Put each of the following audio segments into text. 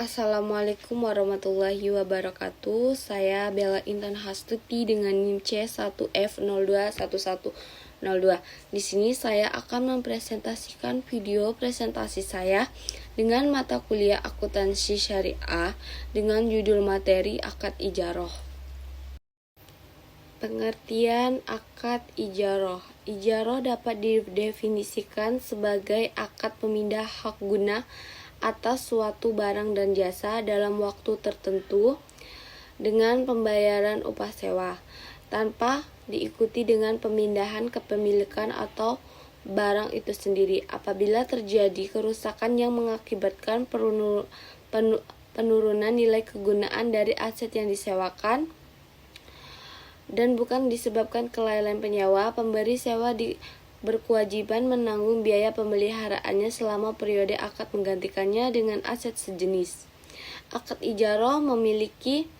Assalamualaikum warahmatullahi wabarakatuh. Saya Bella Intan Hastuti dengan NIM C1F021102. Di sini saya akan mempresentasikan video presentasi saya dengan mata kuliah akuntansi syariah dengan judul materi akad ijaroh. Pengertian akad ijaroh. Ijaroh dapat didefinisikan sebagai akad pemindah hak guna atas suatu barang dan jasa dalam waktu tertentu dengan pembayaran upah sewa, tanpa diikuti dengan pemindahan kepemilikan atau barang itu sendiri. Apabila terjadi kerusakan yang mengakibatkan penurunan nilai kegunaan dari aset yang disewakan dan bukan disebabkan kelalaian penyewa, pemberi sewa berkewajiban menanggung biaya pemeliharaannya selama periode akad menggantikannya dengan aset sejenis. Akad ijaroh memiliki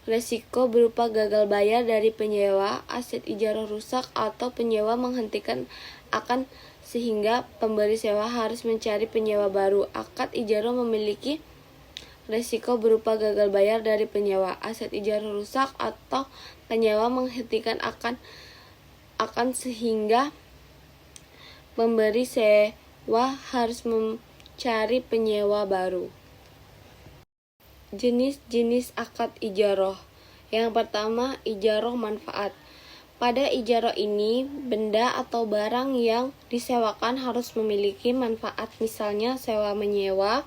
resiko berupa gagal bayar dari penyewa, aset ijaroh rusak, atau penyewa menghentikan akan sehingga pemberi sewa harus mencari penyewa baru. Akad ijaroh memiliki resiko berupa gagal bayar dari penyewa, aset ijaroh rusak, atau penyewa menghentikan akan sehingga pemberi sewa harus mencari penyewa baru. Jenis-jenis akad ijaroh. Yang pertama, ijaroh manfaat. Pada ijaroh ini, benda atau barang yang disewakan harus memiliki manfaat, misalnya sewa menyewa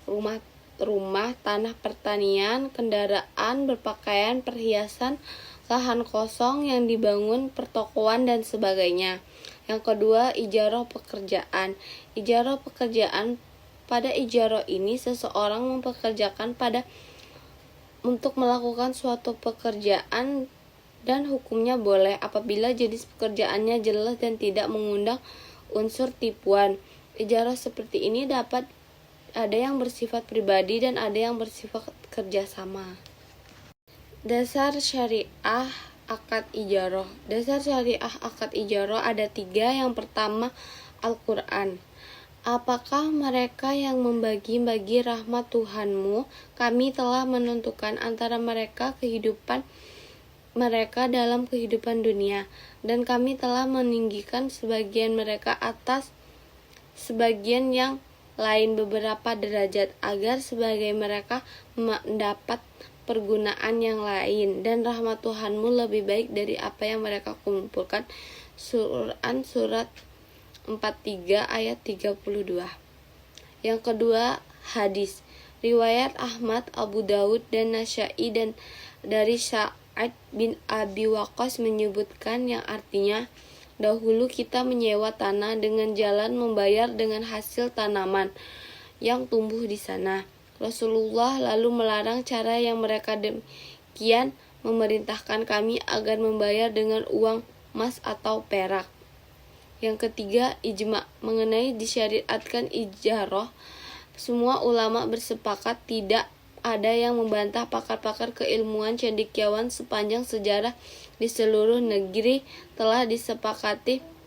rumah, tanah pertanian, kendaraan, berpakaian, perhiasan, lahan kosong yang dibangun, pertokoan, dan sebagainya. Yang kedua, ijaroh pekerjaan. Ijaroh pekerjaan. Pada ijaroh ini, seseorang mempekerjakan untuk melakukan suatu pekerjaan dan hukumnya boleh apabila jenis pekerjaannya jelas dan tidak mengundang unsur tipuan. Ijaroh seperti ini dapat ada yang bersifat pribadi dan ada yang bersifat kerjasama. Dasar syariah akad ijaroh. Dasar syariah akad ijaroh ada 3. Yang pertama, Al-Quran. Apakah mereka yang membagi-bagi rahmat Tuhanmu? Kami telah menentukan antara mereka kehidupan mereka dalam kehidupan dunia, dan kami telah meninggikan sebagian mereka atas sebagian yang lain beberapa derajat, agar sebagai mereka mendapat pergunaan yang lain, dan rahmat Tuhanmu lebih baik dari apa yang mereka kumpulkan. Surat 43 ayat 32. Yang kedua, hadis. Riwayat Ahmad, Abu Daud, dan Nasa'i dan dari Sa'ad bin Abi Waqqas menyebutkan yang artinya, dahulu kita menyewa tanah dengan jalan membayar dengan hasil tanaman yang tumbuh di sana. Rasulullah lalu melarang cara yang mereka demikian, memerintahkan kami agar membayar dengan uang emas atau perak. Yang ketiga, ijma. Mengenai disyariatkan ijaroh, semua ulama bersepakat, tidak ada yang membantah. Pakar-pakar keilmuan cendekiawan sepanjang sejarah di seluruh negeri telah disepakati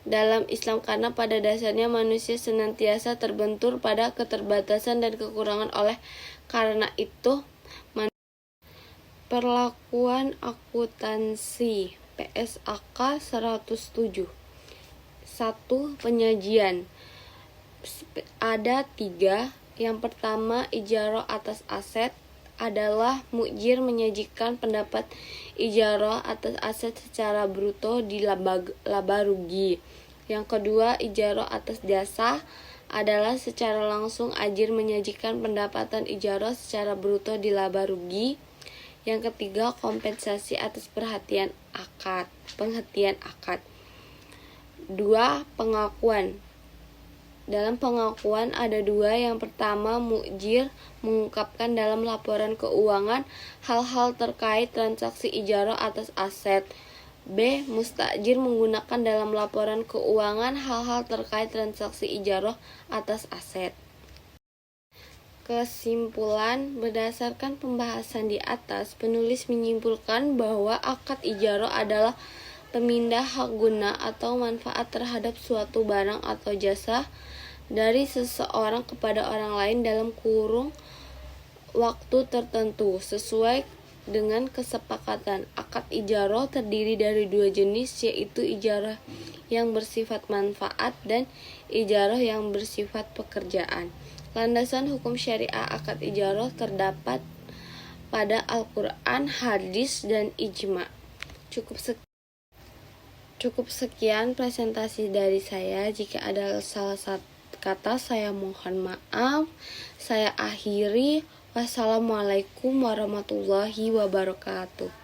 dalam Islam, karena pada dasarnya manusia senantiasa terbentur pada keterbatasan dan kekurangan. Oleh karena itu, perlakuan akuntansi PSAK 107. 1. Penyajian. Ada 3. Yang pertama, ijaroh atas aset adalah mukjir menyajikan pendapat ijaroh atas aset secara bruto di laba rugi. Yang kedua, ijaroh atas jasa adalah secara langsung ajir menyajikan pendapatan ijaroh secara bruto di laba rugi. Yang ketiga, kompensasi atas penghentian akad. 2. Pengakuan. Dalam pengakuan ada 2. Yang pertama, mukjir mengungkapkan dalam laporan keuangan hal-hal terkait transaksi ijaroh atas aset. B. Mustajir menggunakan dalam laporan keuangan hal-hal terkait transaksi ijaroh atas aset. Kesimpulan, berdasarkan pembahasan di atas, penulis menyimpulkan bahwa akad ijaroh adalah pemindah hak guna atau manfaat terhadap suatu barang atau jasa dari seseorang kepada orang lain dalam kurung waktu tertentu sesuai dengan kesepakatan. Akad ijarah terdiri dari dua jenis, yaitu ijarah yang bersifat manfaat dan ijarah yang bersifat pekerjaan. Landasan hukum syariah akad ijarah terdapat pada Al-Quran, hadis, dan ijma. Cukup sekian presentasi dari saya. Jika ada salah satu kata, saya mohon maaf. Saya akhiri. Wassalamualaikum warahmatullahi wabarakatuh.